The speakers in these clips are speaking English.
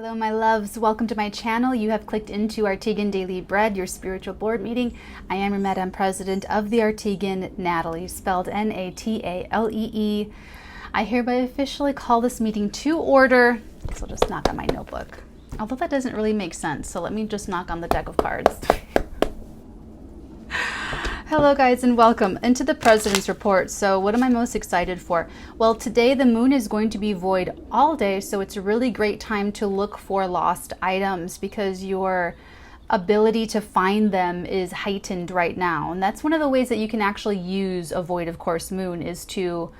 Hello my loves, welcome to my channel. You have clicked into Arteagan Daily Bread, your spiritual board meeting. I am your Madam President of the Arteagan, Natalee, spelled N-A-T-A-L-E-E. I hereby officially call this meeting to order. So I'll just knock on my notebook. Although that doesn't really make sense, so let me just knock on the deck of cards. Hello guys and welcome into the President's Report. So what am I most excited for? Well, today the moon is going to be void all day, so it's a really great time to look for lost items because your ability to find them is heightened right now. And that's one of the ways that you can actually use a void, of course, moon is to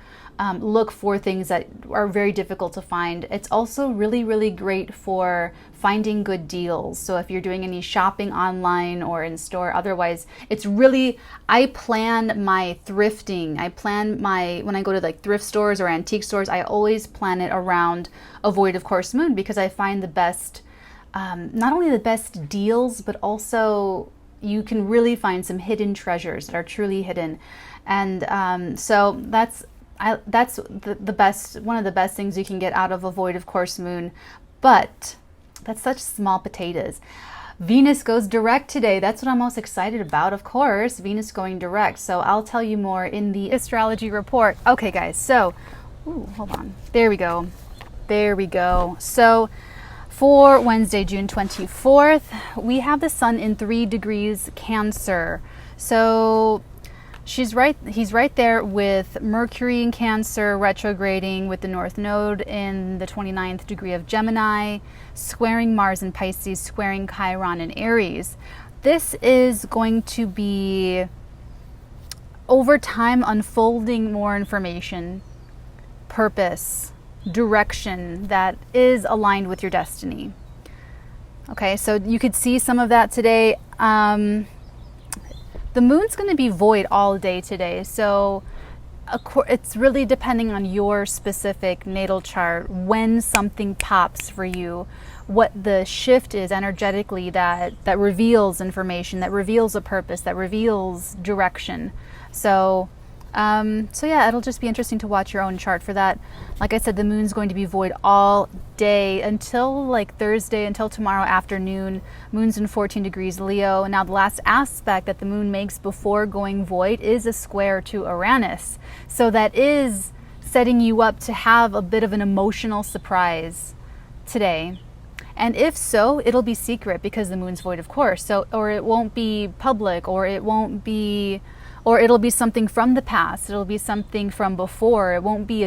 look for things that are very difficult to find. It's also really, really great for finding good deals. So if you're doing any shopping online or in store, otherwise, it's really, I plan my thrifting. I plan when I go to like thrift stores or antique stores, I always plan it around a void, of course, moon, because I find the best, not only the best deals, but also you can really find some hidden treasures that are truly hidden. And so that's the best, one of the best things you can get out of a void, of course, moon. But that's such small potatoes. Venus goes direct today. That's what I'm most excited about, of course. Venus going direct. So I'll tell you more in the Astrology Report. Okay, guys. So, hold on. There we go. There we go. So for Wednesday, June 24th, we have the sun in 3 degrees Cancer. So he's right there with Mercury in Cancer retrograding with the North Node in the 29th degree of Gemini, squaring Mars in Pisces, squaring Chiron in Aries. This is going to be, over time, unfolding more information, purpose, direction that is aligned with your destiny. Okay, so you could see some of that today. The moon's going to be void all day today, so it's really depending on your specific natal chart when something pops for you, what the shift is energetically that reveals information, that reveals a purpose, that reveals direction. So yeah, it'll just be interesting to watch your own chart for that. Like I said, the moon's going to be void all day until like Thursday, until tomorrow afternoon. Moon's in 14 degrees Leo. Now the last aspect that the moon makes before going void is a square to Uranus. So that is setting you up to have a bit of an emotional surprise today. And if so, it'll be secret because the moon's void, of course. So, or it won't be public, or it'll be something from the past. It'll be something from before. It won't be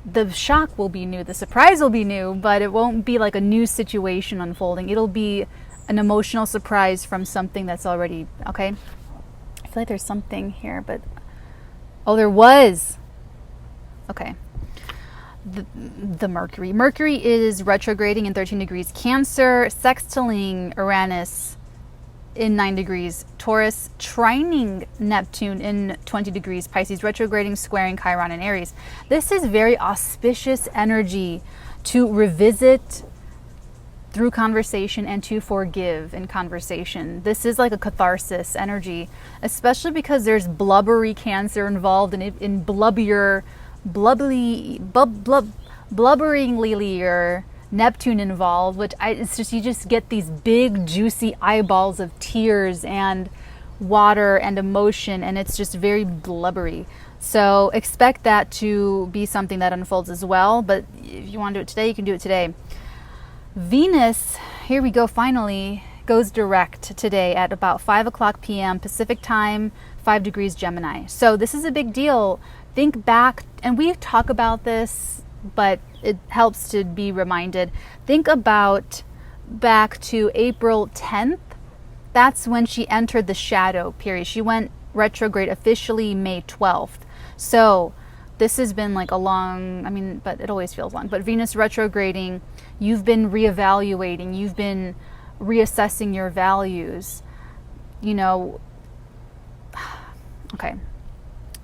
the shock will be new, the surprise will be new, but it won't be like a new situation unfolding. It'll be an emotional surprise from something that's already, okay? I feel like there's something here, but, oh, there was. Okay. The Mercury. Mercury is retrograding in 13 degrees Cancer, sextiling Uranus in 9 degrees Taurus, trining Neptune in 20 degrees Pisces, retrograding, squaring Chiron in Aries. This is very auspicious energy to revisit through conversation and to forgive in conversation. This is like a catharsis energy, especially because there's blubbery Cancer involved in blubberingly Neptune involved, which it's just, you just get these big juicy eyeballs of tears and water and emotion, and it's just very blubbery. So expect that to be something that unfolds as well, but if you want to do it today, you can do it today. Venus, here we go, finally goes direct today at about 5 o'clock p.m. Pacific time, 5 degrees Gemini. So this is a big deal. Think back, and we talk about this, but it helps to be reminded. Think about back to April 10th. That's when she entered the shadow period. She went retrograde officially May 12th. So this has been like a long, but it always feels long. But Venus retrograding, you've been reevaluating, you've been reassessing your values. Okay.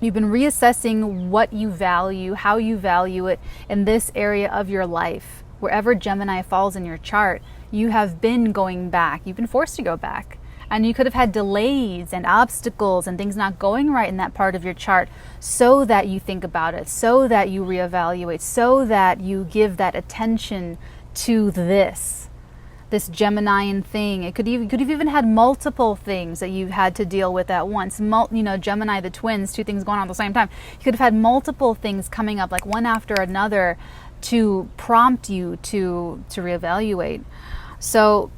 You've been reassessing what you value, how you value it in this area of your life. Wherever Gemini falls in your chart, you have been going back. You've been forced to go back. And you could have had delays and obstacles and things not going right in that part of your chart, so that you think about it, so that you reevaluate, so that you give that attention to this Geminian thing. It could have even had multiple things that you had to deal with at once. Gemini, the twins, two things going on at the same time. You could have had multiple things coming up, like one after another, to prompt you to reevaluate. So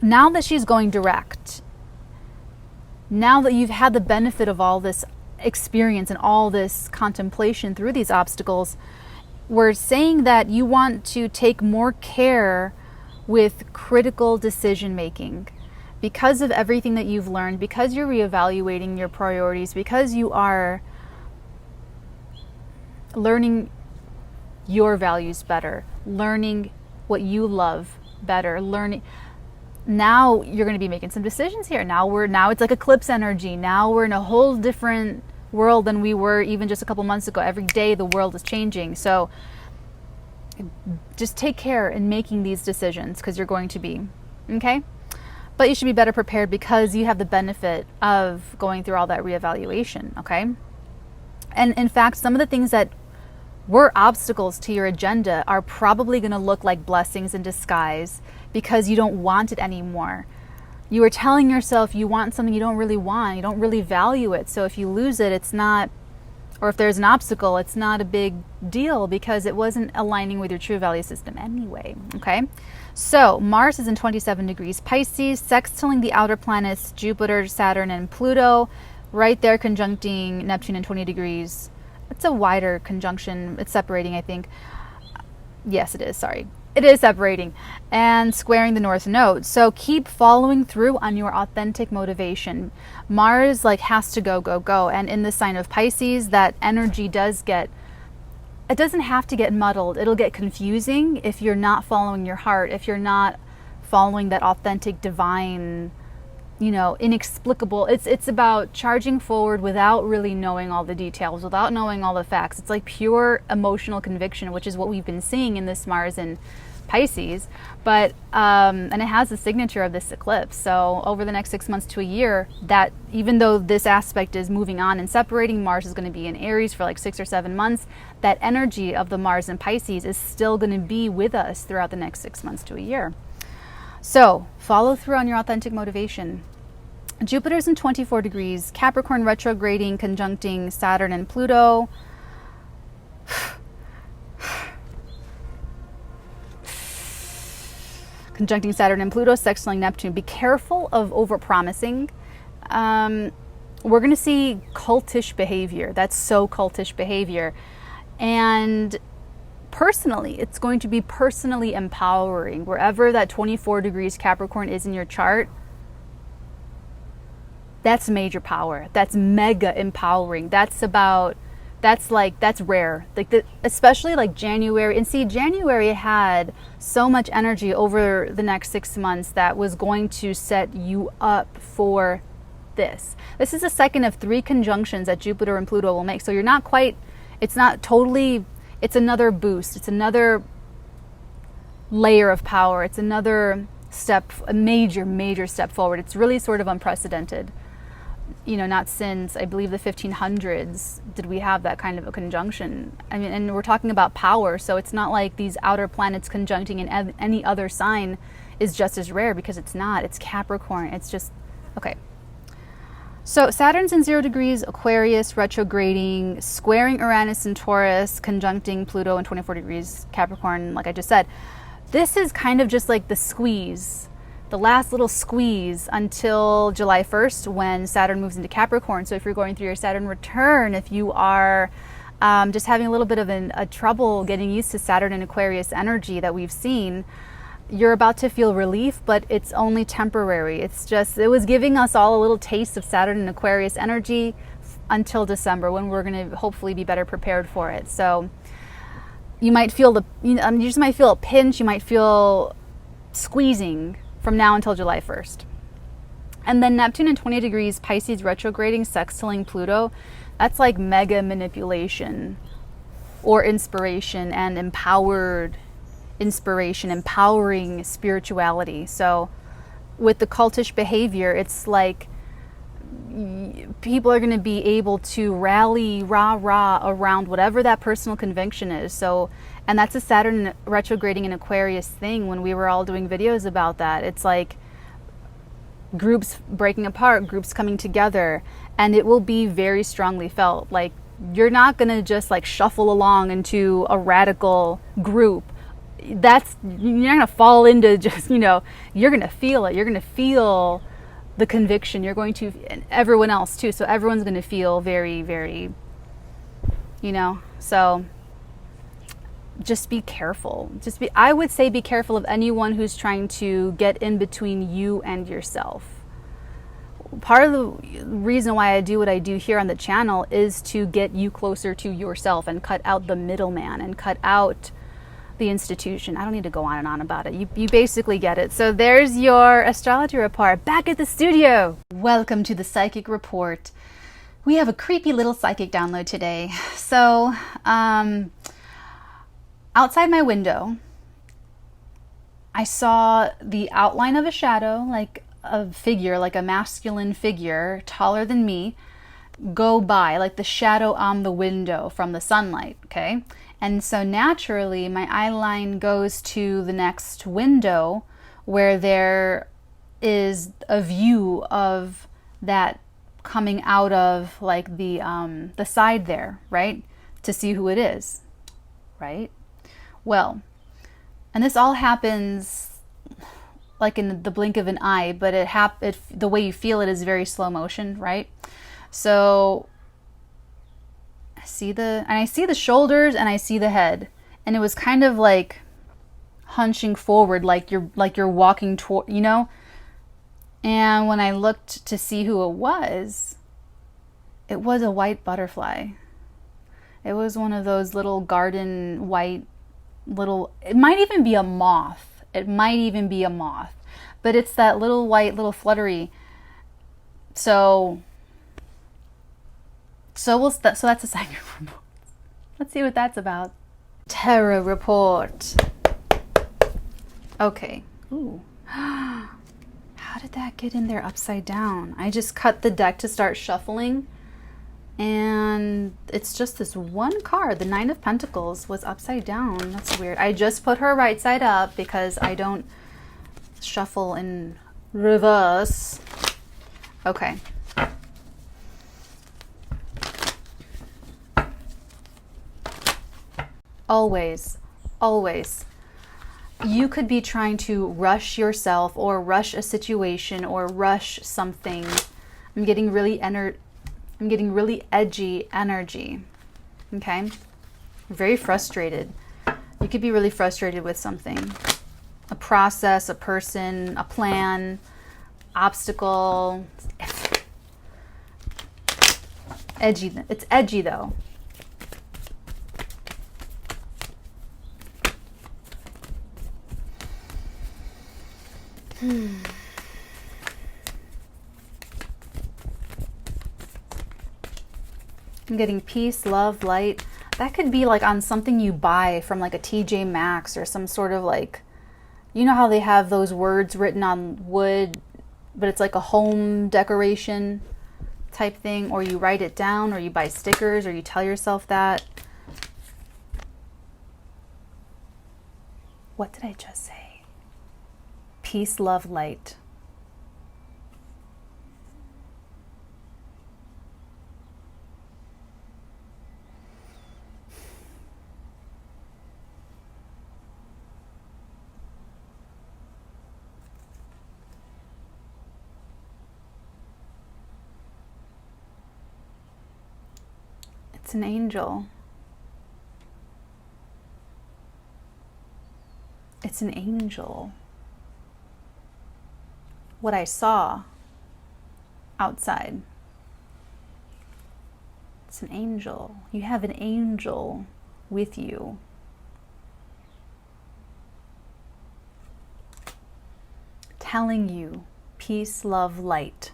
now that she's going direct, now that you've had the benefit of all this experience and all this contemplation through these obstacles, we're saying that you want to take more care with critical decision making because of everything that you've learned, because you're reevaluating your priorities, because you are learning your values better, learning what you love better, learning. Now you're going to be making some decisions here. Now it's like eclipse energy. Now we're in a whole different world than we were even just a couple months ago. Every day the world is changing. So just take care in making these decisions, because you're going to be, okay? But you should be better prepared because you have the benefit of going through all that reevaluation, okay? And in fact, some of the things that were obstacles to your agenda are probably going to look like blessings in disguise because you don't want it anymore. You are telling yourself you want something you don't really want, you don't really value it. So if you lose it, it's not, or if there's an obstacle, it's not a big deal because it wasn't aligning with your true value system anyway, okay? So Mars is in 27 degrees Pisces, sextiling the outer planets Jupiter, Saturn, and Pluto, right there conjuncting Neptune in 20 degrees. It's a wider conjunction. It's separating, I think. Yes, it is. Sorry. It is separating and squaring the North Node. So keep following through on your authentic motivation. Mars has to go, go, go. And in the sign of Pisces, that energy it doesn't have to get muddled. It'll get confusing if you're not following your heart, if you're not following that authentic, divine, inexplicable. It's about charging forward without really knowing all the details, without knowing all the facts. It's like pure emotional conviction, which is what we've been seeing in this Mars in Pisces, but and it has the signature of this eclipse. So over the next 6 months to a year, that even though this aspect is moving on and separating, Mars is going to be in Aries for 6 or 7 months. That energy of the Mars in Pisces is still going to be with us throughout the next 6 months to a year. So follow through on your authentic motivation. Jupiter's in 24 degrees, Capricorn retrograding, conjuncting Saturn and Pluto. Conjuncting Saturn and Pluto, sextiling Neptune. Be careful of overpromising. We're going to see cultish behavior. That's so cultish behavior. And personally, it's going to be personally empowering. Wherever that 24 degrees Capricorn is in your chart, that's major power. That's mega empowering. That's rare. Especially January. And see, January had so much energy over the next 6 months that was going to set you up for this. This is the second of 3 conjunctions that Jupiter and Pluto will make. So you're not quite, it's not totally, it's another boost. It's another layer of power. It's another step, a major, major step forward. It's really sort of unprecedented. Not since, I believe, the 1500s did we have that kind of a conjunction. I mean, and we're talking about power, so it's not like these outer planets conjuncting in any other sign is just as rare, because it's not. It's Capricorn. It's just, okay. So Saturn's in 0 degrees Aquarius, retrograding, squaring Uranus and Taurus, conjuncting Pluto in 24 degrees Capricorn, like I just said. This is kind of just the squeeze, the last little squeeze until July 1st when Saturn moves into Capricorn. So if you're going through your Saturn return, if you are just having a little bit of a trouble getting used to Saturn and Aquarius energy that we've seen, you're about to feel relief, but it's only temporary. It was giving us all a little taste of Saturn and Aquarius energy until December, when we're going to hopefully be better prepared for it. So you might feel you just might feel a pinch, you might feel squeezing from now until July 1st. And then Neptune in 20 degrees Pisces retrograding, sextiling Pluto. That's mega manipulation or inspiration and empowered inspiration, empowering spirituality. So with the cultish behavior, it's like people are going to be able to rally rah around whatever that personal conviction is. So, and that's a Saturn retrograding in Aquarius thing. When we were all doing videos about that, it's like groups breaking apart, groups coming together, and it will be very strongly felt. Like, you're not going to just like shuffle along into a radical group. That's, you're not going to fall into just, you know, you're going to feel it. You're going to feel the conviction. You're going to, and everyone else too. So everyone's going to feel very, very, you know, so just be careful. Just be, I would say be careful of anyone who's trying to get in between you and yourself. Part of the reason why I do what I do here on the channel is to get you closer to yourself and cut out the middleman and cut out the institution. I don't need to go on and on about it. You basically get it. So there's your astrology report back at the studio. Welcome to the psychic report. We have a creepy little psychic download today. So outside my window, I saw the outline of a shadow, like a figure, like a masculine figure taller than me, go by, like the shadow on the window from the sunlight, okay? And so naturally my eye line goes to the next window where there is a view of that coming out of like the side there, right? To see who it is, right? Well, and this all happens like in the blink of an eye, but the way you feel it is very slow motion, right? So I see the shoulders and I see the head, and it was kind of like hunching forward, like you're walking toward, you know. And when I looked to see who it was a white butterfly. It was one of those little garden white little, it might even be a moth. It might even be a moth, but it's that little white, little fluttery. So that's a psychic report. Let's see what that's about. Tarot report. Okay. Ooh. How did that get in there upside down? I just cut the deck to start shuffling, and it's just this one card. The Nine of Pentacles was upside down. That's weird. I just put her right side up because I don't shuffle in reverse. Okay. Always, always. You could be trying to rush yourself or rush a situation or rush something. I'm getting really edgy energy, okay? Very frustrated. You could be really frustrated with something. A process, a person, a plan, obstacle. Edgy. It's edgy though. I'm getting peace, love, light. That could be like on something you buy from like a TJ Maxx or some sort of like, you know how they have those words written on wood, but it's like a home decoration type thing, or you write it down, or you buy stickers, or you tell yourself that. What did I just say? Peace, love, light. It's an angel. It's an angel. What I saw outside. It's an angel. You have an angel with you. Telling you peace, love, light.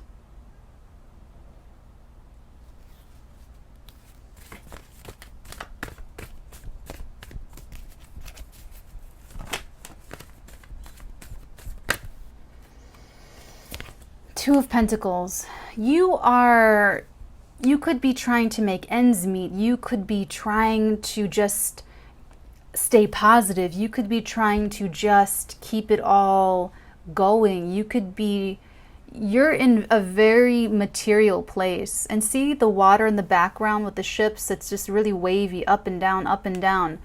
Two of Pentacles. You could be trying to make ends meet. You could be trying to just stay positive. You could be trying to just keep it all going. You're in a very material place. And see the water in the background with the ships? It's just really wavy, up and down, up and down.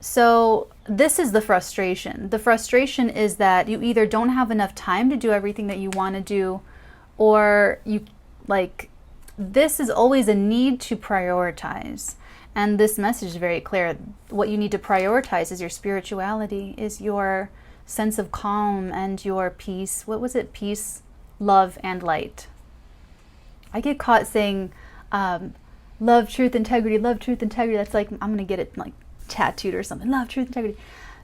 So this is the frustration. The frustration is that you either don't have enough time to do everything that you want to do, or this is always a need to prioritize. And this message is very clear. What you need to prioritize is your spirituality, is your sense of calm and your peace. What was it? Peace, love, and light. I get caught saying love, truth, integrity, love, truth, integrity. That's like, I'm going to get it like tattooed or something. Love, truth, integrity.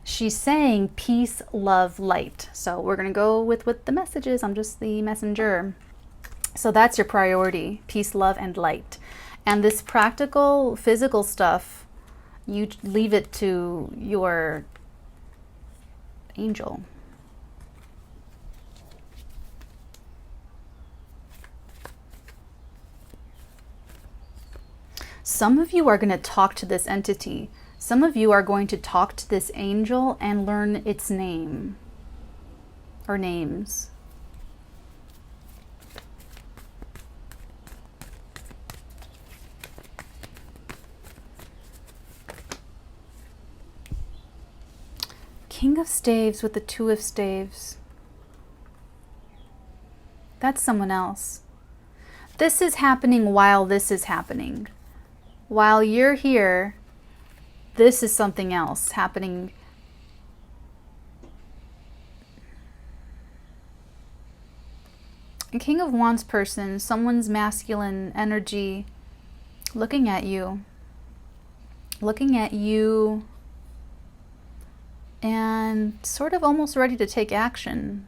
She's saying peace, love, light. So we're going to go with what the message is. I'm just the messenger. So that's your priority, peace, love, and light. And this practical, physical stuff, you leave it to your angel. Some of you are going to talk to this entity. Some of you are going to talk to this angel and learn its name or names. King of Staves with the Two of Staves. That's someone else. This is happening while this is happening. While you're here, this is something else happening. A King of Wands person, someone's masculine energy, looking at you and sort of almost ready to take action.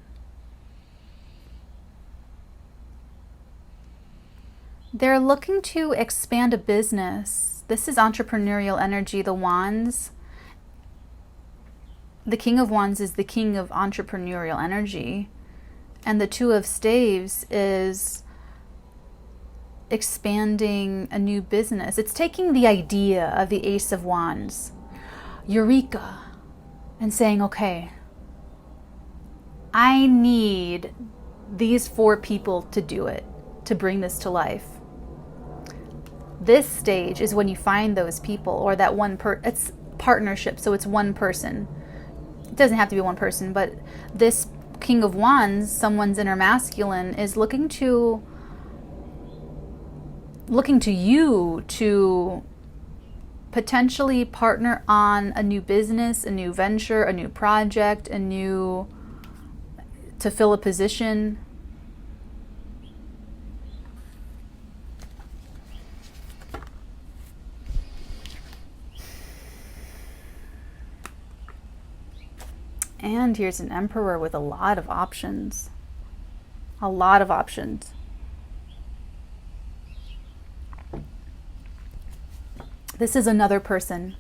They're looking to expand a business. This is entrepreneurial energy, the Wands. The King of Wands is the king of entrepreneurial energy. And the Two of Staves is expanding a new business. It's taking the idea of the Ace of Wands, Eureka, and saying, okay, I need these 4 people to do it, to bring this to life. This stage is when you find those people, or that one it's partnership, so it's one person. It doesn't have to be one person, but this King of Wands, someone's inner masculine, is looking to you to potentially partner on a new business, a new venture, a new project, to fill a position. And here's an Emperor with a lot of options. A lot of options. This is another person.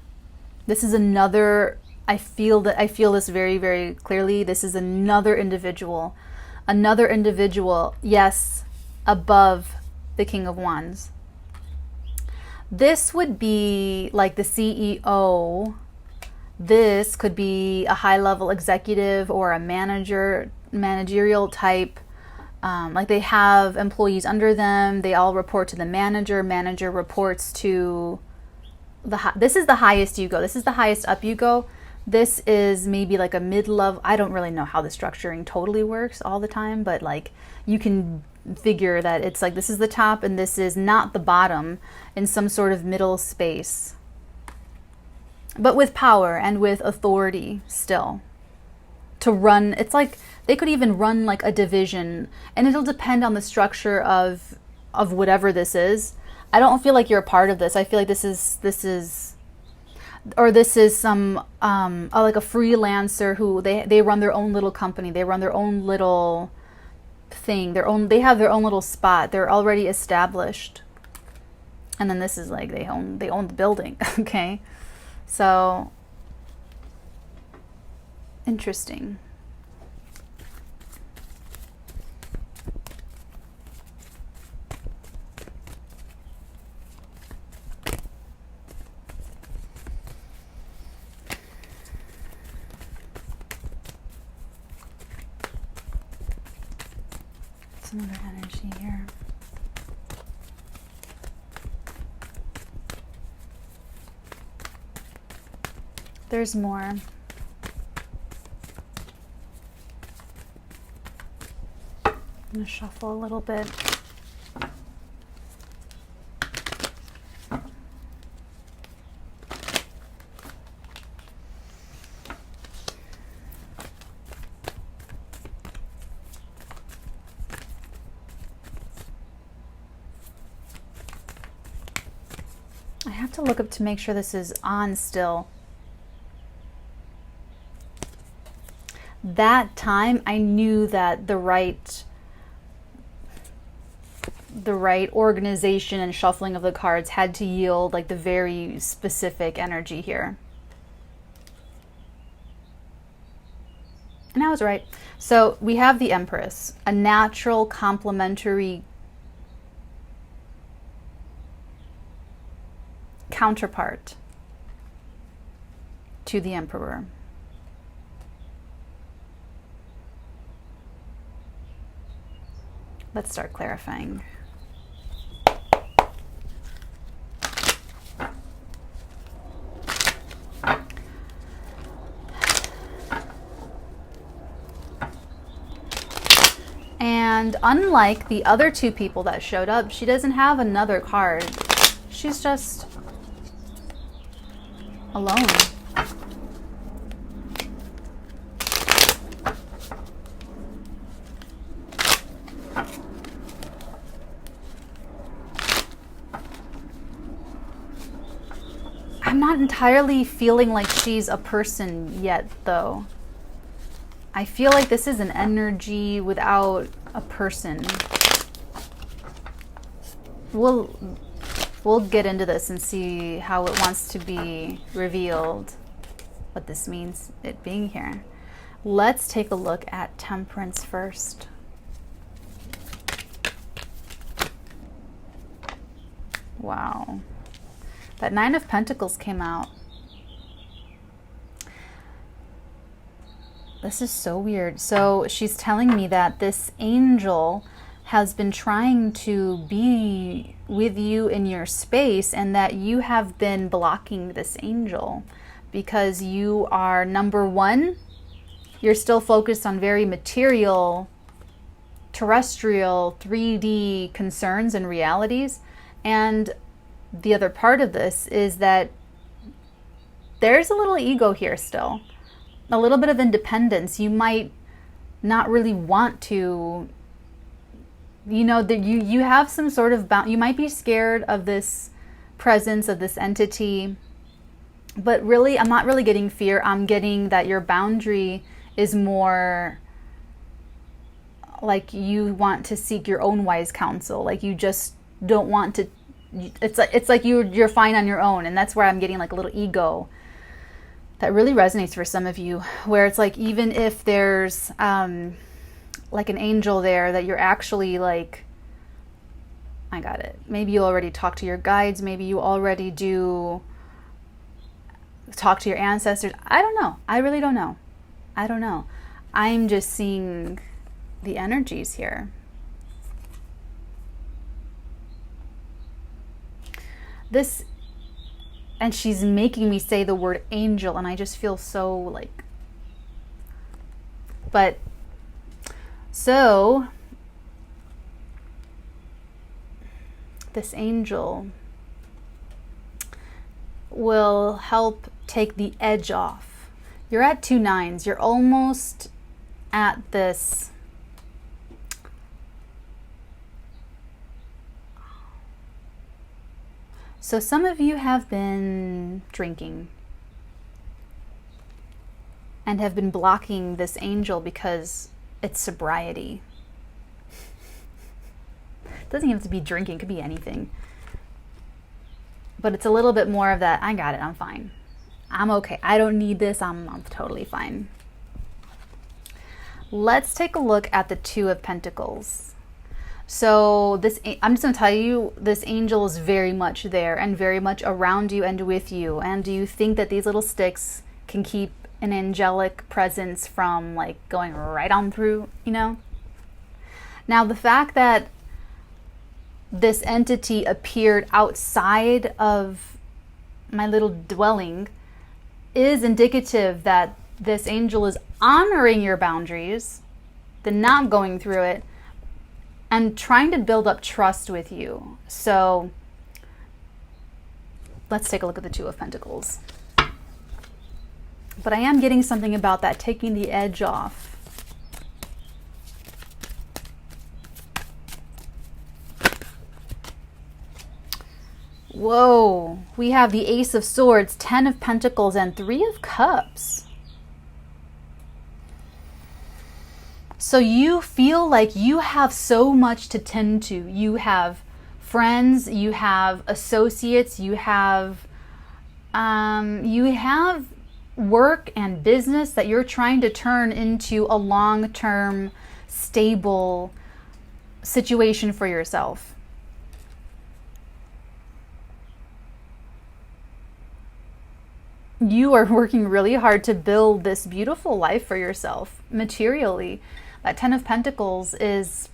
This is another, I feel this very, very clearly. This is another individual. Another individual, yes, above the King of Wands. This would be like the CEO. This could be a high-level executive or a managerial type. Like they have employees under them. They all report to the manager. Manager reports to this is the highest you go. This is the highest up you go. This is maybe like a mid-level. I don't really know how the structuring totally works all the time, but like you can figure that it's like this is the top and this is not the bottom, in some sort of middle space. But with power and with authority still. To run, it's like they could even run like a division, and it'll depend on the structure of whatever this is. I don't feel like you're a part of this. I feel like this is some like a freelancer who they run their own little company. They run their own little thing. They have their own little spot. They're already established. And then this is like they own the building. Okay. So interesting. some other energy here. There's more. I'm going to shuffle a little bit. I have to look up to make sure this is on still. That time I knew that the right organization and shuffling of the cards had to yield like the very specific energy here. And I was right. So we have the Empress, a natural complementary counterpart to the Emperor. Let's start clarifying. And unlike the other two people that showed up, she doesn't have another card. She's just alone. I'm not entirely feeling like she's a person yet, though. I feel like this is an energy without a person. We'll get into this and see how it wants to be revealed, what this means, it being here. Let's take a look at Temperance first. Wow. That Nine of Pentacles came out. This is so weird. So she's telling me that this angel has been trying to be with you in your space, and that you have been blocking this angel because you are, number one, you're still focused on very material, terrestrial, 3D concerns and realities. And the other part of this is that there's a little ego here still, a little bit of independence. You might not really want to, you know, that you have some sort of you might be scared of this presence, of this entity, but really I'm not really getting fear. I'm getting that your boundary is more like you want to seek your own wise counsel. Like you just don't want to, it's like you're fine on your own. And that's where I'm getting like a little ego that really resonates for some of you, where it's like, even if there's like an angel there, that you're actually like, I got it. Maybe you already talk to your guides. Maybe you already do talk to your ancestors. I don't know. I really don't know. I don't know. I'm just seeing the energies here. This, and she's making me say the word angel, and I just feel so like, but so this angel will help take the edge off. You're at 2 9s. You're almost at this. So some of you have been drinking and have been blocking this angel because it's sobriety. It doesn't even have to be drinking, it could be anything. But it's a little bit more of that, I got it, I'm fine. I'm okay. I don't need this, I'm totally fine. Let's take a look at the Two of Pentacles. So this, I'm just going to tell you, this angel is very much there and very much around you and with you. And do you think that these little sticks can keep an angelic presence from like going right on through, you know? Now, the fact that this entity appeared outside of my little dwelling is indicative that this angel is honoring your boundaries, then not going through it, and trying to build up trust with you. So let's take a look at the Two of Pentacles. But I am getting something about that, taking the edge off. Whoa, we have the Ace of Swords, 10 of Pentacles, and 3 of Cups. So you feel like you have so much to tend to. You have friends, you have associates, you have work and business that you're trying to turn into a long-term, stable situation for yourself. You are working really hard to build this beautiful life for yourself materially. That 10 of Pentacles is,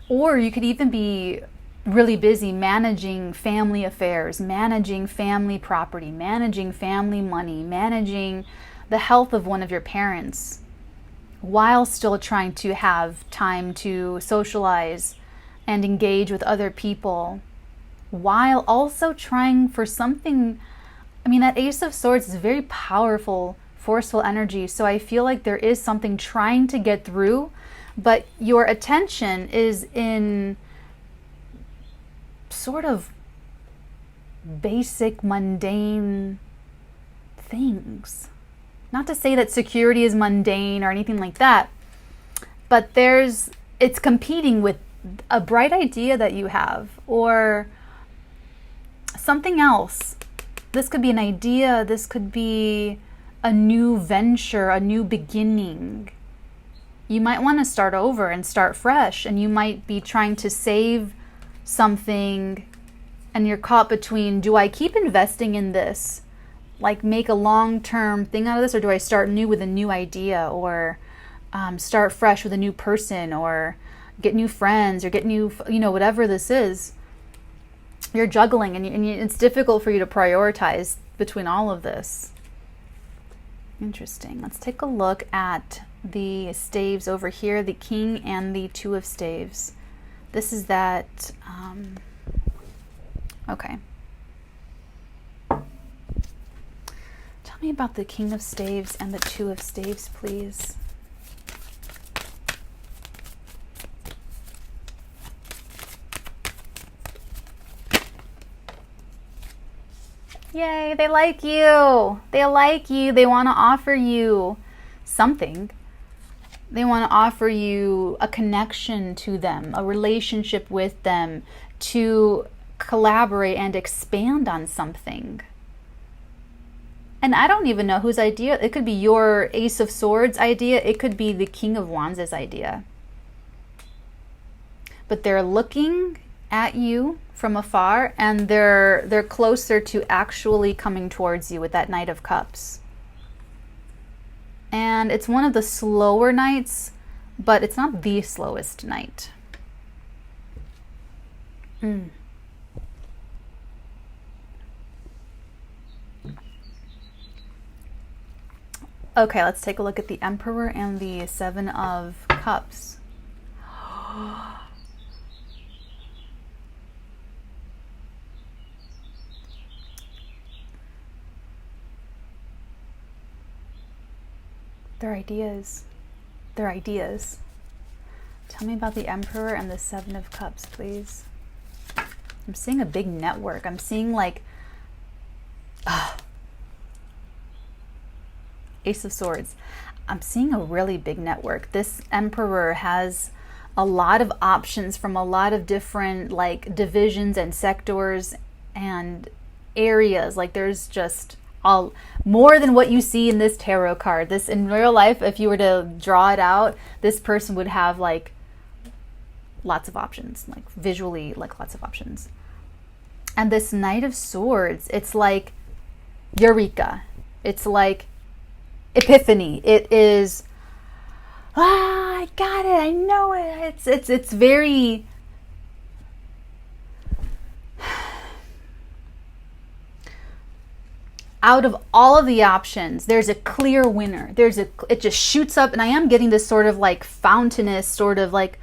or you could even be really busy managing family affairs, managing family property, managing family money, managing the health of one of your parents, while still trying to have time to socialize and engage with other people, while also trying for something. I mean, that Ace of Swords is very powerful, forceful energy. So I feel like there is something trying to get through, but your attention is in sort of basic, mundane things. Not to say that security is mundane or anything like that, but it's competing with a bright idea that you have or something else. This could be an idea, this could be a new venture, a new beginning. You might want to start over and start fresh, and you might be trying to save something and you're caught between, do I keep investing in this, like make a long-term thing out of this, or do I start new with a new idea, or start fresh with a new person, or get new friends, or get new, whatever this is. You're juggling, and it's difficult for you to prioritize between all of this. Interesting. Let's take a look at the staves over here, the King and the Two of Staves. This is that, okay. Tell me about the King of Staves and the Two of Staves, please. Yay, they like you. They like you. They want to offer you something. They want to offer you a connection to them, a relationship with them, to collaborate and expand on something. And I don't even know whose idea. It could be your Ace of Swords idea. It could be the King of Wands' idea. But they're looking at you from afar, and they're closer to actually coming towards you with that Knight of Cups. And it's one of the slower nights, but it's not the slowest night. Okay, let's take a look at the Emperor and the Seven of Cups. Their ideas. Their ideas. Tell me about the Emperor and the Seven of Cups, please. I'm seeing a big network. I'm seeing like Ace of Swords. I'm seeing a really big network. This Emperor has a lot of options from a lot of different like divisions and sectors and areas. Like there's just all more than what you see in this tarot card. This in real life, if you were to draw it out, this person would have like lots of options, like visually, like lots of options. And this Knight of Swords, it's like Eureka. It's like Epiphany. It is I got it, I know it. It's very, out of all of the options, there's a clear winner. It just shoots up, and I am getting this sort of like fountainous, sort of like,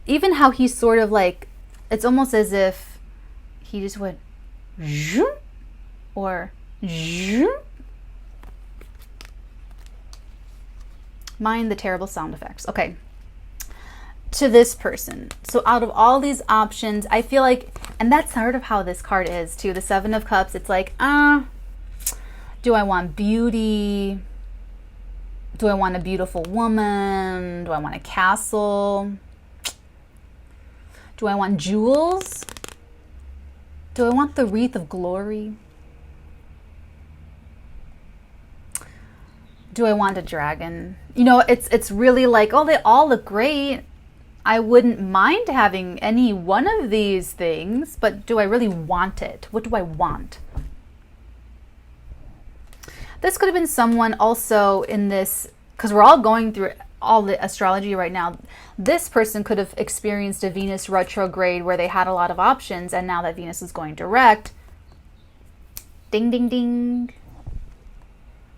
even how he's sort of like, it's almost as if he just went, zoom, or zoom. Mind the terrible sound effects. Okay. To this person. So out of all these options, I feel like, and that's sort of how this card is too, the Seven of Cups. It's like, do I want beauty? Do I want a beautiful woman? Do I want a castle? Do I want jewels? Do I want the wreath of glory? Do I want a dragon? You know, it's really like, oh, they all look great. I wouldn't mind having any one of these things, but do I really want it? What do I want? This could have been someone also in this, because we're all going through all the astrology right now. This person could have experienced a Venus retrograde where they had a lot of options, and now that Venus is going direct, ding, ding, ding.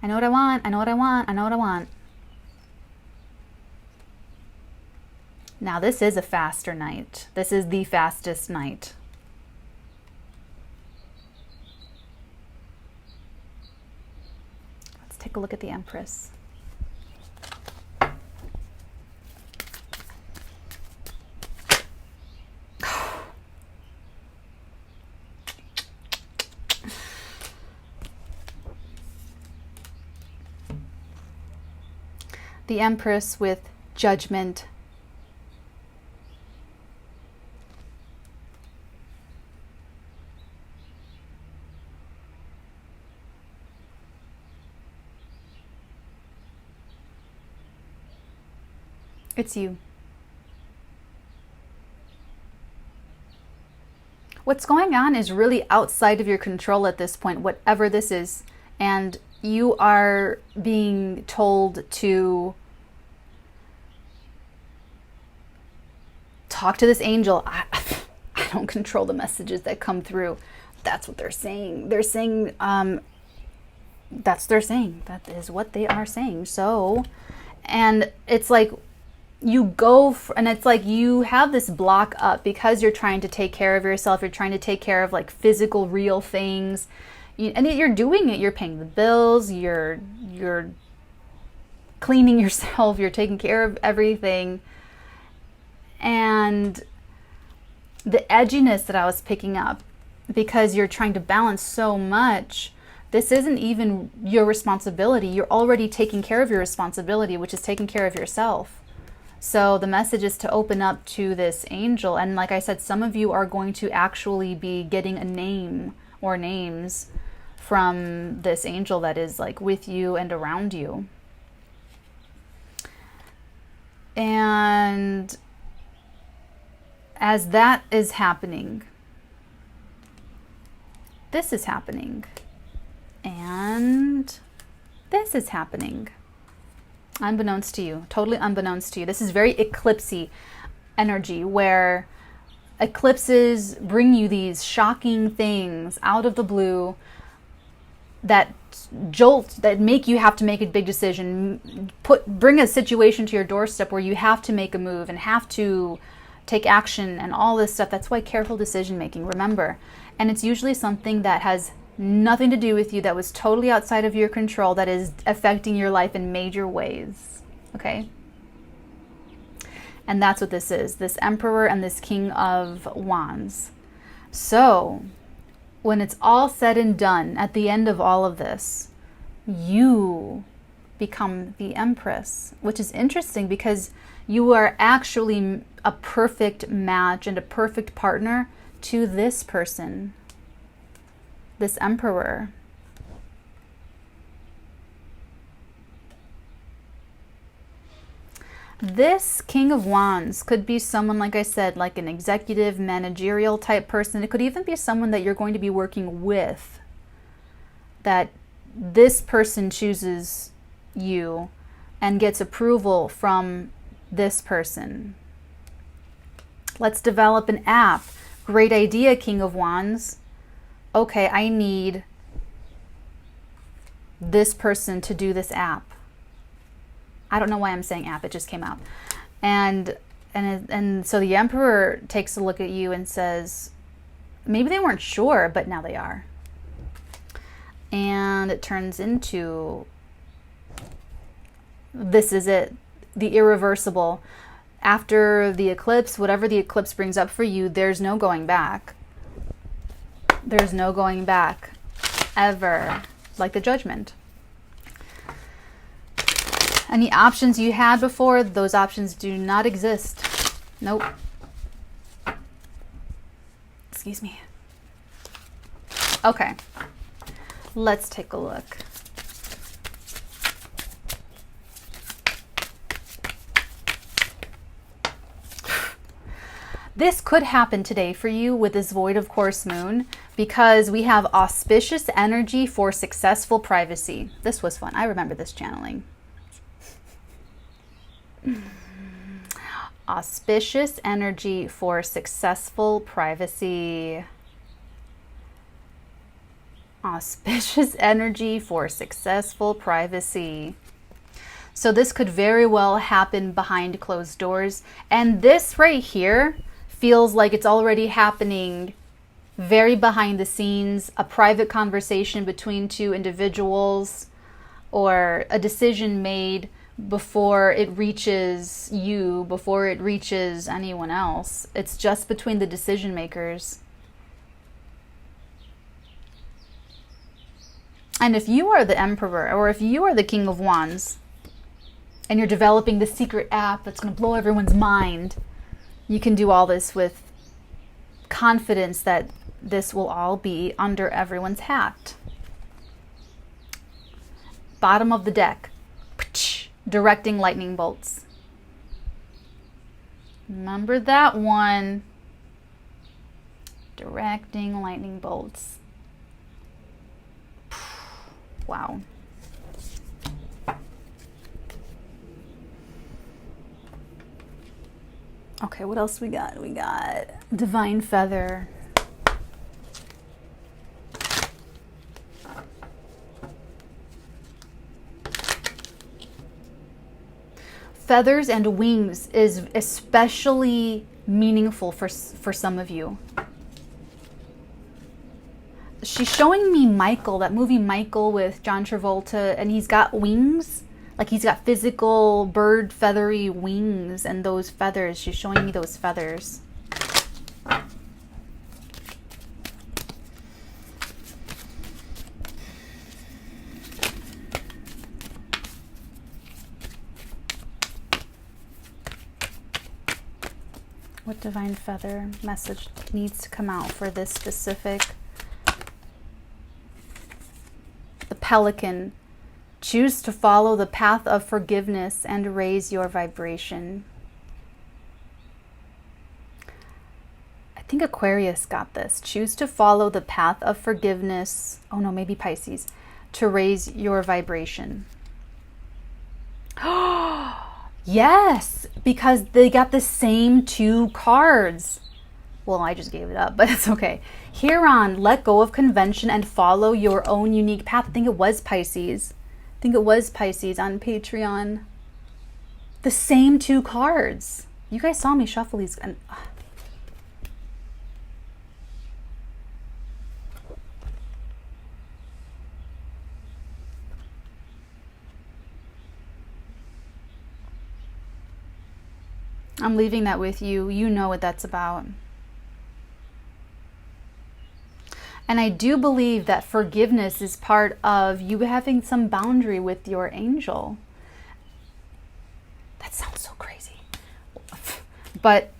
I know what I want, I know what I want, I know what I want. Now this is a faster night. This is the fastest night. Let's take a look at the Empress. The Empress with Judgment. It's you. What's going on is really outside of your control at this point, whatever this is. And you are being told to talk to this angel. I don't control the messages that come through. That's what they're saying. They're saying, that's what they're saying. That is what they are saying. So, and it's like, you go and it's like you have this block up because you're trying to take care of yourself. You're trying to take care of like physical, real things. And you're doing it. You're paying the bills. You're cleaning yourself. You're taking care of everything. And the edginess that I was picking up, because you're trying to balance so much, this isn't even your responsibility. You're already taking care of your responsibility, which is taking care of yourself. So the message is to open up to this angel. And like I said, some of you are going to actually be getting a name or names from this angel that is like with you and around you. And as that is happening, this is happening. And this is happening. Unbeknownst to you, totally unbeknownst to you. This is very eclipsey energy, where eclipses bring you these shocking things out of the blue that jolt, that make you have to make a big decision, bring a situation to your doorstep where you have to make a move and have to take action and all this stuff. That's why careful decision making, remember. And it's usually something that has nothing to do with you, that was totally outside of your control, that is affecting your life in major ways. Okay? And that's what this is, this Emperor and this King of Wands. So, when it's all said and done, at the end of all of this, you become the Empress, which is interesting because you are actually a perfect match and a perfect partner to this person, this Emperor. This King of Wands could be someone, like I said, like an executive, managerial type person. It could even be someone that you're going to be working with, that this person chooses you and gets approval from this person. Let's develop an app. Great idea, King of Wands. Okay, I need this person to do this app. I don't know why I'm saying app, it just came out. And so the Emperor takes a look at you and says, maybe they weren't sure, but now they are. And it turns into, this is it, the irreversible. After the eclipse, whatever the eclipse brings up for you, there's no going back. There's no going back, ever. Like the Judgment. Any options you had before, those options do not exist. Nope. Excuse me. Okay. Let's take a look. This could happen today for you with this void of course moon, because we have auspicious energy for successful privacy. This was fun. I remember this channeling. Auspicious energy for successful privacy. Auspicious energy for successful privacy. So this could very well happen behind closed doors. And this right here feels like it's already happening very behind the scenes, a private conversation between two individuals, or a decision made before it reaches you, before it reaches anyone else. It's just between the decision makers. And if you are the Emperor, or if you are the King of Wands, and you're developing the secret app that's going to blow everyone's mind, you can do all this with confidence that this will all be under everyone's hat. Bottom of the deck. Directing lightning bolts. Remember that one. Directing lightning bolts. Wow. Okay, what else we got? We got Divine Feather. Feathers and wings is especially meaningful for some of you. She's showing me Michael, that movie Michael with John Travolta, and he's got wings. Like he's got physical bird feathery wings, and those feathers, she's showing me those feathers. What divine feather message needs to come out for this specific? The Pelican. Choose to follow the path of forgiveness and raise your vibration. I think Aquarius got this. Choose to follow the path of forgiveness. Oh no, maybe Pisces. To raise your vibration. Yes, because they got the same two cards. Well, I just gave it up, but it's okay. Hereon, let go of convention and follow your own unique path. I think it was Pisces. I think it was Pisces on Patreon. The same two cards. You guys saw me shuffle these. And I'm leaving that with you. You know what that's about. And I do believe that forgiveness is part of you having some boundary with your angel. That sounds so crazy. But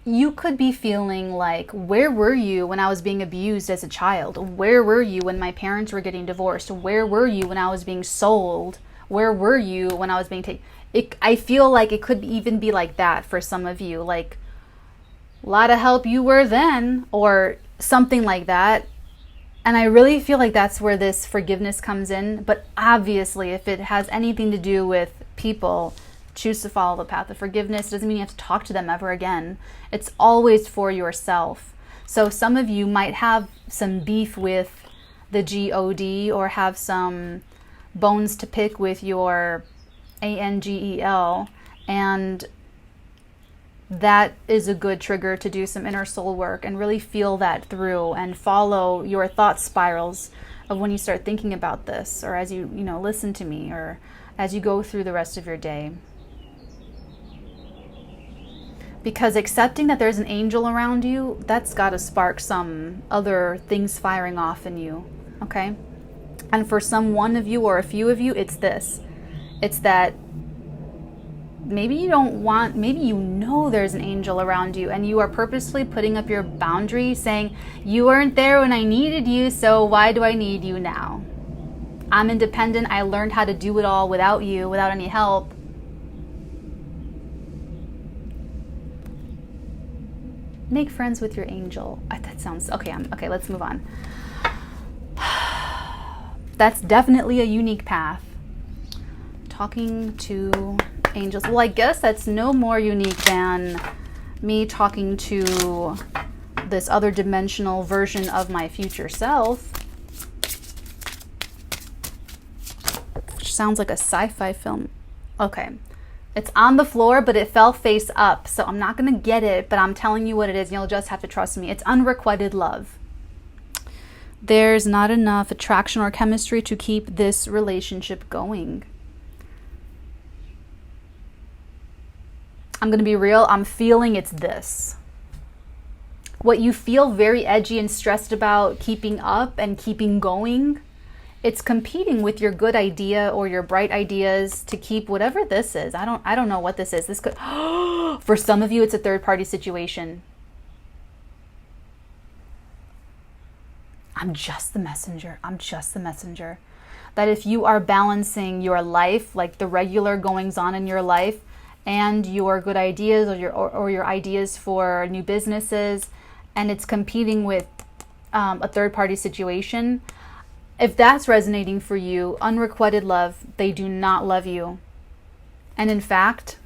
you could be feeling like, where were you when I was being abused as a child? Where were you when my parents were getting divorced? Where were you when I was being sold? Where were you when I was being taken? I feel like it could even be like that for some of you. Like, a lot of help you were then, or something like that. And I really feel like that's where this forgiveness comes in. But obviously, if it has anything to do with people, choose to follow the path of forgiveness. It doesn't mean you have to talk to them ever again. It's always for yourself. So some of you might have some beef with the God, or have some bones to pick with your angel, and that is a good trigger to do some inner soul work and really feel that through and follow your thought spirals of when you start thinking about this, or as you listen to me, or as you go through the rest of your day. Because accepting that there's an angel around you, that's got to spark some other things firing off in you, okay? And for some one of you or a few of you, it's this. It's that maybe you don't want, maybe you know there's an angel around you, and you are purposely putting up your boundary saying, you weren't there when I needed you, so why do I need you now? I'm independent. I learned how to do it all without you, without any help. Make friends with your angel. That sounds okay. Okay, let's move on. That's definitely a unique path. Talking to angels. Well, I guess that's no more unique than me talking to this other dimensional version of my future self. Which sounds like a sci-fi film. Okay. It's on the floor, but it fell face up. So I'm not going to get it, but I'm telling you what it is. And you'll just have to trust me. It's unrequited love. There's not enough attraction or chemistry to keep this relationship going. I'm going to be real. I'm feeling it's this. What you feel very edgy and stressed about keeping up and keeping going, it's competing with your good idea or your bright ideas to keep whatever this is. I don't know what this is. This could, for some of you, it's a third party situation. I'm just the messenger. I'm just the messenger. That if you are balancing your life, like the regular goings on in your life, and your good ideas or your ideas for new businesses, and it's competing with a third party situation, if that's resonating for you, unrequited love, they do not love you. And in fact,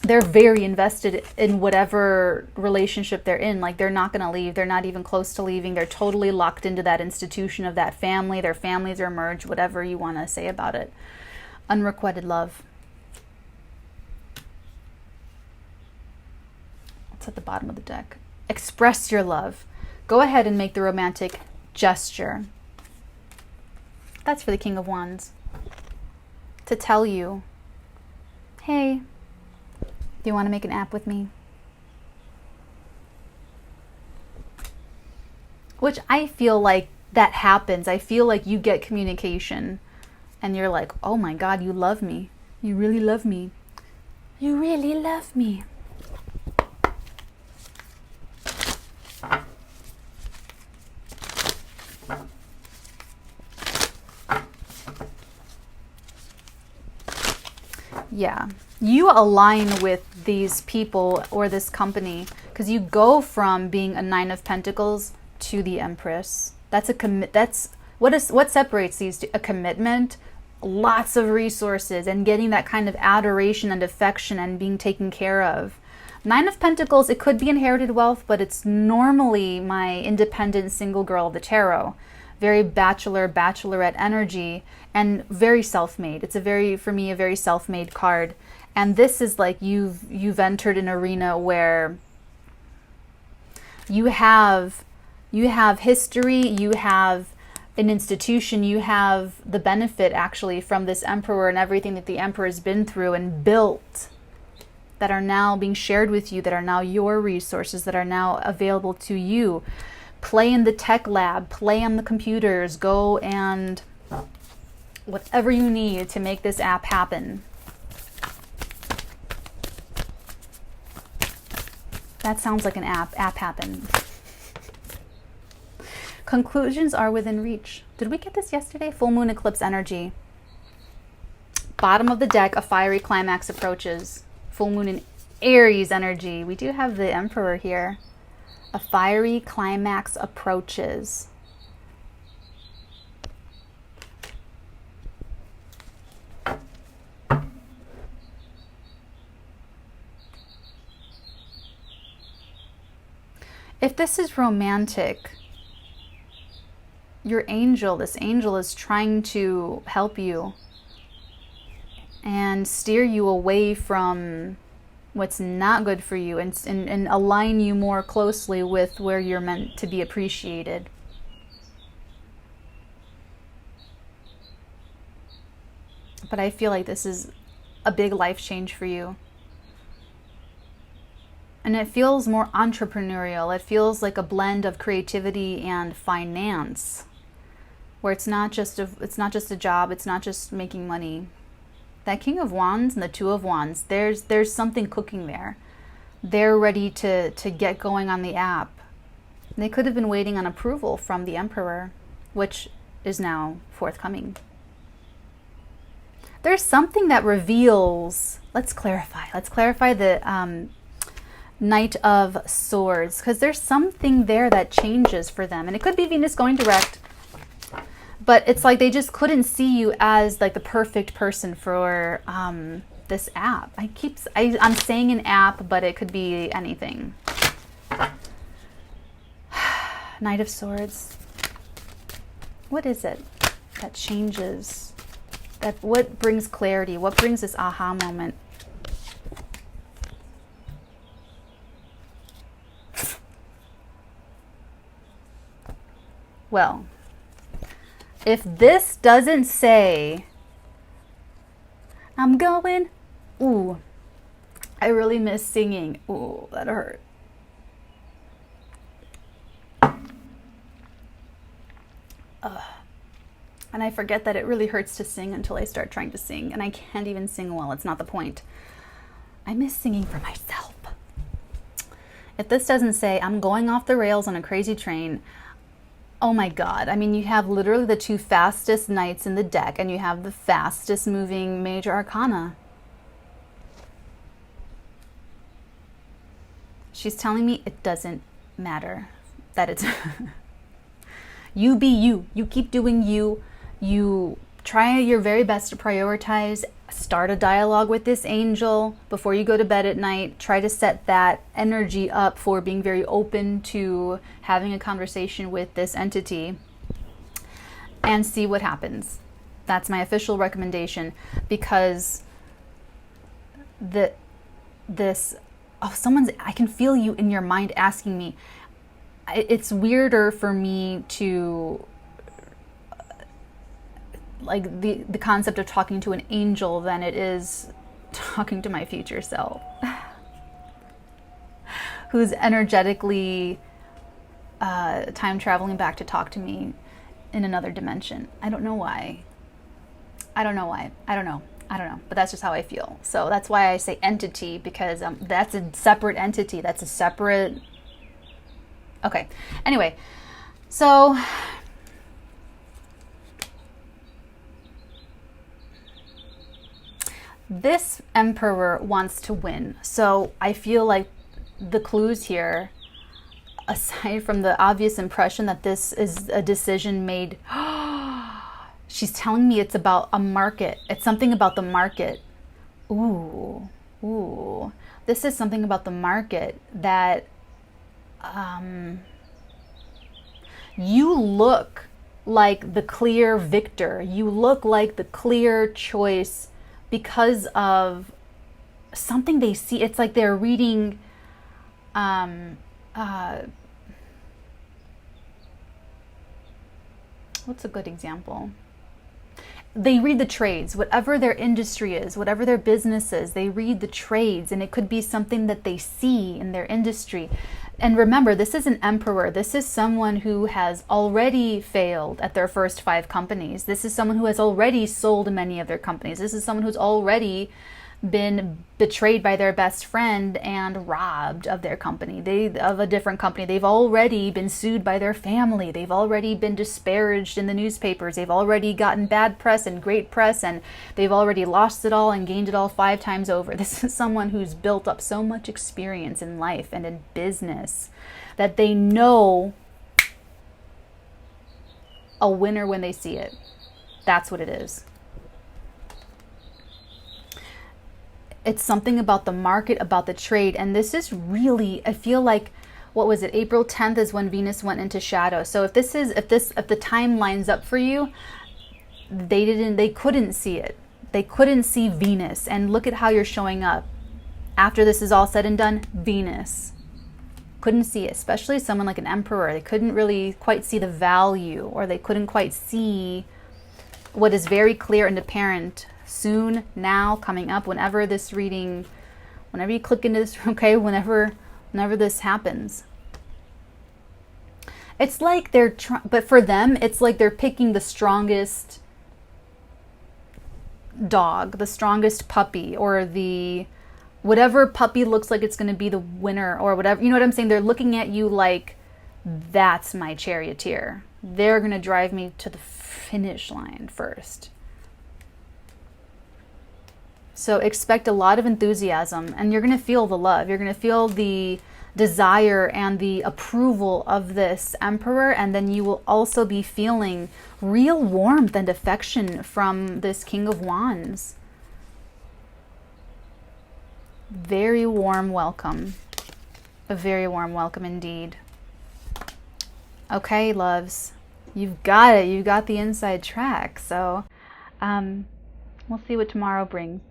they're very invested in whatever relationship they're in. Like, they're not going to leave. They're not even close to leaving. They're totally locked into that institution of that family. Their families are merged, whatever you want to say about it. Unrequited love. It's at the bottom of the deck. Express your love. Go ahead and make the romantic gesture. That's for the King of Wands. To tell you, hey, do you want to make an app with me? Which I feel like that happens. I feel like you get communication and you're like, oh my God, you love me. You really love me. You really love me. Yeah, you align with these people or this company because you go from being a Nine of Pentacles to the Empress. That's a commit. That's what separates these two. A commitment, lots of resources, and getting that kind of adoration and affection and being taken care of. Nine of Pentacles, it could be inherited wealth, but it's normally my independent single girl of the tarot. Very bachelorette energy, and very self-made. It's for me, a very self-made card. And this is like you've entered an arena where you have history, you have an institution, you have the benefit actually from this emperor and everything that the emperor has been through and built, that are now being shared with you, that are now your resources, that are now available to you. Play in the tech lab, play on the computers, go and whatever you need to make this app happen. That sounds like an app happen. Conclusions are within reach. Did we get this yesterday? Full moon eclipse energy. Bottom of the deck, a fiery climax approaches. Full moon in Aries energy. We do have the emperor here. A fiery climax approaches. if this is romantic, your angel, this angel is trying to help you and steer you away from what's not good for you, and align you more closely with where you're meant to be appreciated. But I feel like this is a big life change for you. And it feels more entrepreneurial. It feels like a blend of creativity and finance, where it's not just a job, it's not just making money. That King of Wands and the Two of Wands, there's something cooking there. They're ready to get going on the app. They could have been waiting on approval from the Emperor, which is now forthcoming. There's something that reveals, let's clarify the Knight of Swords, because there's something there that changes for them. And it could be Venus going direct, but it's like they just couldn't see you as like the perfect person for this app. I'm saying an app, but it could be anything. Knight of Swords. What is it that changes? What brings clarity? What brings this aha moment? Well, if this doesn't say, I'm going, ooh, I really miss singing. Ooh, that hurt. And I forget that it really hurts to sing until I start trying to sing. And I can't even sing well. It's not the point. I miss singing for myself. If this doesn't say, I'm going off the rails on a crazy train, oh my God. I mean, you have literally the two fastest knights in the deck, and you have the fastest moving major arcana. She's telling me it doesn't matter. That it's... You be you. You keep doing you. You try your very best to prioritize. Start a dialogue with this angel before you go to bed at night. Try to set that energy up for being very open to having a conversation with this entity and see what happens. That's my official recommendation, because I can feel you in your mind asking me. It's weirder for me to like the concept of talking to an angel than it is talking to my future self, who's energetically time traveling back to talk to me in another dimension. I don't know why. I don't know. But that's just how I feel. So that's why I say entity, because that's a separate entity. That's a separate... Okay. Anyway, so... this Emperor wants to win. So I feel like the clues here, aside from the obvious impression that this is a decision made... She's telling me it's about a market. It's something about the market. Ooh. This is something about the market that you look like the clear victor. You look like the clear choice because of something they see. It's like they're reading what's a good example? They read the trades, whatever their industry is, whatever their business is, they read the trades, and it could be something that they see in their industry. And remember, this is an emperor. This is someone who has already failed at their first 5 companies. This is someone who has already sold many of their companies. This is someone who's already been betrayed by their best friend and robbed of their company, of a different company. They've already been sued by their family. They've already been disparaged in the newspapers. They've already gotten bad press and great press, and they've already lost it all and gained it all 5 times over. This is someone who's built up so much experience in life and in business that they know a winner when they see it. That's what it is. It's something about the market, about the trade. And this is really, I feel like what was it? April 10th is when Venus went into shadow. So if the time lines up for you, they couldn't see it. They couldn't see Venus. And look at how you're showing up. After this is all said and done, Venus. Couldn't see it, especially someone like an emperor. They couldn't really quite see the value, or they couldn't quite see what is very clear and apparent soon, now, coming up, whenever this reading, whenever you click into this, okay, whenever this happens. It's like they're but for them, it's like they're picking the strongest dog, the strongest puppy, or the whatever puppy looks like it's going to be the winner, or whatever. You know what I'm saying? They're looking at you like, that's my charioteer. They're going to drive me to the finish line first. So expect a lot of enthusiasm, and you're going to feel the love. You're going to feel the desire and the approval of this emperor, and then you will also be feeling real warmth and affection from this King of Wands. Very warm welcome. A very warm welcome indeed. Okay, loves. You've got it. You got the inside track. So we'll see what tomorrow brings.